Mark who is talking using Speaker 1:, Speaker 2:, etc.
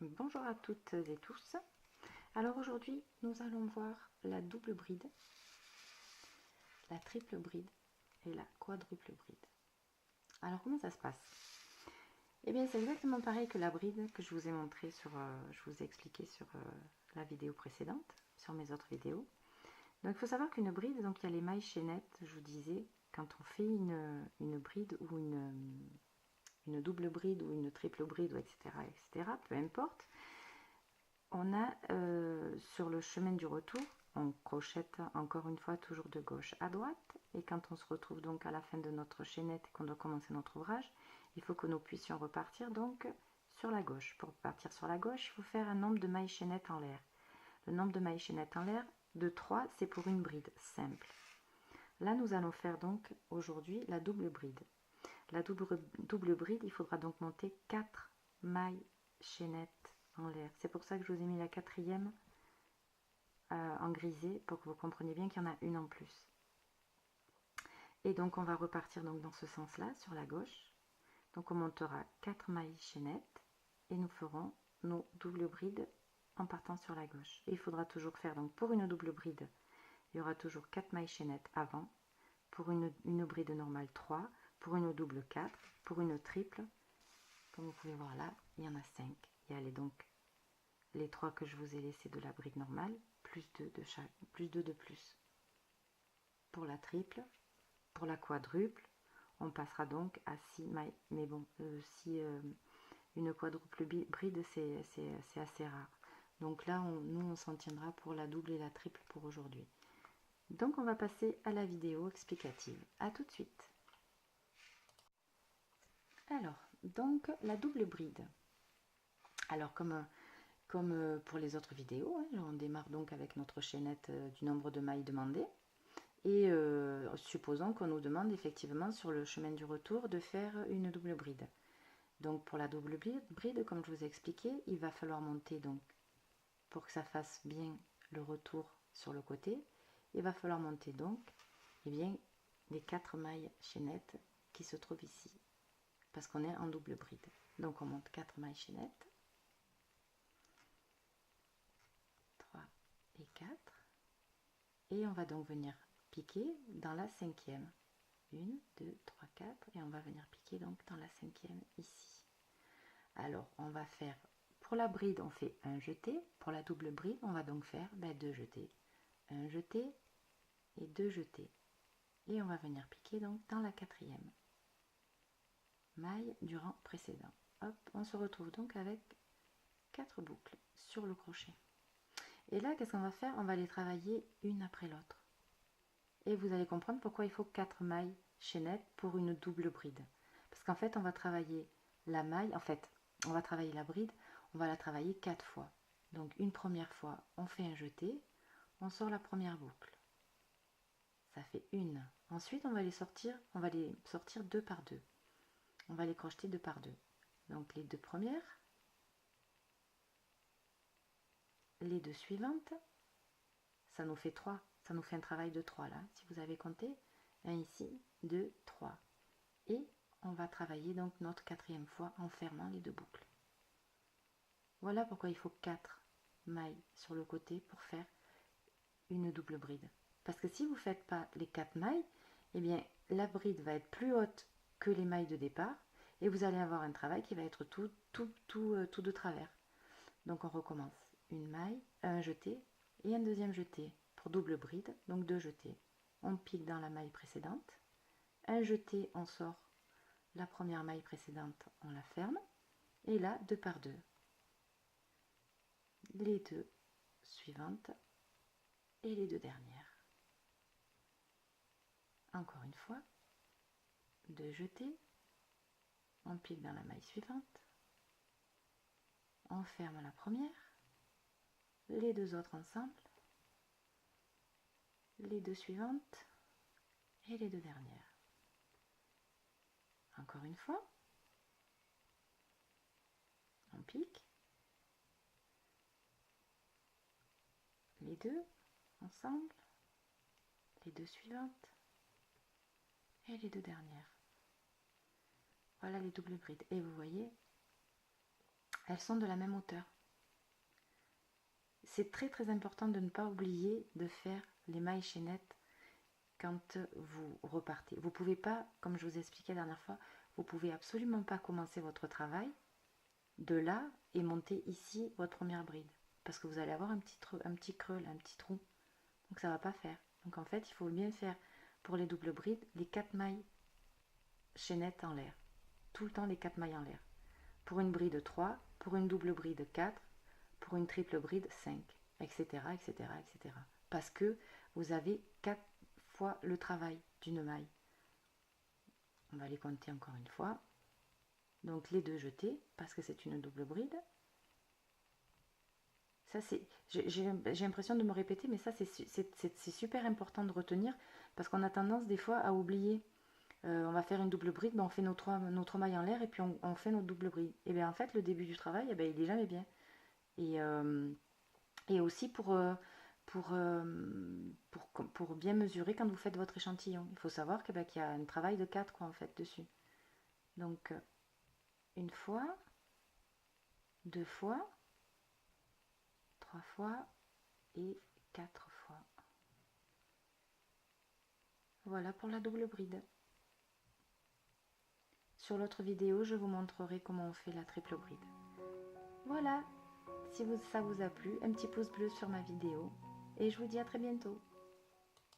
Speaker 1: Bonjour à toutes et tous. Alors aujourd'hui, nous allons voir la double bride, la triple bride et la quadruple bride. Alors comment ça se passe? Eh bien c'est exactement pareil que la bride que je vous ai montré je vous ai expliqué sur la vidéo précédente, sur mes autres vidéos. Donc il faut savoir qu'une bride, donc il y a les mailles chaînettes, je vous disais, quand on fait une bride ou une double bride ou une triple bride, ou etc., peu importe. On a sur le chemin du retour, on crochette encore une fois toujours de gauche à droite, et quand on se retrouve donc à la fin de notre chaînette et qu'on doit commencer notre ouvrage, il faut que nous puissions repartir donc sur la gauche. Pour partir sur la gauche, il faut faire un nombre de mailles chaînettes en l'air. Le nombre de mailles chaînettes en l'air de 3, c'est pour une bride simple. Là, nous allons faire donc aujourd'hui la double bride. La double bride, il faudra donc monter 4 mailles chaînettes en l'air. C'est pour ça que je vous ai mis la quatrième en grisé, pour que vous compreniez bien qu'il y en a une en plus. Et donc on va repartir donc dans ce sens là sur la gauche. Donc on montera 4 mailles chaînettes et nous ferons nos doubles brides en partant sur la gauche. Et il faudra toujours faire, donc pour une double bride, il y aura toujours 4 mailles chaînettes avant, pour une bride normale 3, pour une double 4, pour une triple, comme vous pouvez voir là, il y en a 5. Il y a donc les 3 que je vous ai laissés de la bride normale, plus 2 de chaque, plus 2 de plus. Pour la triple, pour la quadruple, on passera donc à 6 mailles. Mais bon, si une quadruple bride, c'est assez rare. Donc là, nous, on s'en tiendra pour la double et la triple pour aujourd'hui. Donc on va passer à la vidéo explicative. A tout de suite. Alors, donc la double bride. Alors comme pour les autres vidéos, hein, on démarre donc avec notre chaînette du nombre de mailles demandées. Et supposons qu'on nous demande effectivement sur le chemin du retour de faire une double bride. Donc pour la double bride, comme je vous ai expliqué, il va falloir monter, donc pour que ça fasse bien le retour sur le côté, il va falloir monter donc bien, les 4 mailles chaînettes qui se trouvent ici, parce qu'on est en double bride. Donc on monte 4 mailles chaînettes, 3 et 4, et on va donc venir piquer dans la cinquième. 1, 2, 3, 4, et on va venir piquer donc dans la cinquième ici. Alors on va faire, pour la bride on fait un jeté, pour la double bride on va donc faire 2 jetés, un jeté et 2 jetés, et on va venir piquer donc dans la quatrième maille du rang précédent. Hop, on se retrouve donc avec 4 boucles sur le crochet. Et là, qu'est-ce qu'on va faire? On va les travailler une après l'autre. Et vous allez comprendre pourquoi il faut 4 mailles chaînettes pour une double bride. Parce qu'en fait, on va travailler la maille, on va travailler la bride, on va la travailler 4 fois. Donc une première fois, on fait un jeté, on sort la première boucle. Ça fait une. Ensuite, on va les sortir 2 par 2. On va les crocheter 2 par 2. Donc les 2 premières, les 2 suivantes, ça nous fait 3. Ça nous fait un travail de 3 là, si vous avez compté. 1 ici, 2, 3. Et on va travailler donc notre quatrième fois en fermant les 2 boucles. Voilà pourquoi il faut 4 mailles sur le côté pour faire une double bride. Parce que si vous ne faites pas les 4 mailles, eh bien la bride va être plus haute que les mailles de départ et vous allez avoir un travail qui va être tout de travers. Donc on recommence une maille, un jeté et un deuxième jeté pour double bride, donc 2 jetés. On pique dans la maille précédente, un jeté, on sort la première maille précédente, on la ferme, et là 2 par 2. Les 2 suivantes et les 2 dernières. Encore une fois, 2 jetés, on pique dans la maille suivante, on ferme la première, les 2 autres ensemble, les 2 suivantes et les 2 dernières. Encore une fois, on pique, les 2 ensemble, les 2 suivantes et les 2 dernières. Voilà les doubles brides. Et vous voyez, elles sont de la même hauteur. c'est très très important de ne pas oublier de faire les mailles chaînettes quand vous repartez. Vous pouvez pas, comme je vous ai expliqué la dernière fois, vous pouvez absolument pas commencer votre travail de là et monter ici votre première bride. Parce que vous allez avoir un petit creux, là, un petit trou. Donc ça va pas faire. Donc en fait, il faut bien faire pour les doubles brides les 4 mailles chaînettes en l'air. Tout le temps les 4 mailles en l'air. Pour une bride 3, pour une double bride 4, pour une triple bride 5, etc., etc., etc. Parce que vous avez 4 fois le travail d'une maille. On va les compter encore une fois. Donc les deux jetés, parce que c'est une double bride. Ça, j'ai l'impression de me répéter, mais ça, c'est super important de retenir, parce qu'on a tendance des fois à oublier. On va faire une double bride, ben on fait nos trois mailles en l'air, et puis on fait notre double bride. Et bien en fait, le début du travail, eh ben, il est jamais bien. Et aussi pour bien mesurer quand vous faites votre échantillon. Il faut savoir qu'il y a un travail de 4 quoi, en fait, dessus. Donc, une fois, 2 fois, 3 fois et 4 fois. Voilà pour la double bride. Sur l'autre vidéo, je vous montrerai comment on fait la triple bride. Voilà, si ça vous a plu, un petit pouce bleu sur ma vidéo et je vous dis à très bientôt.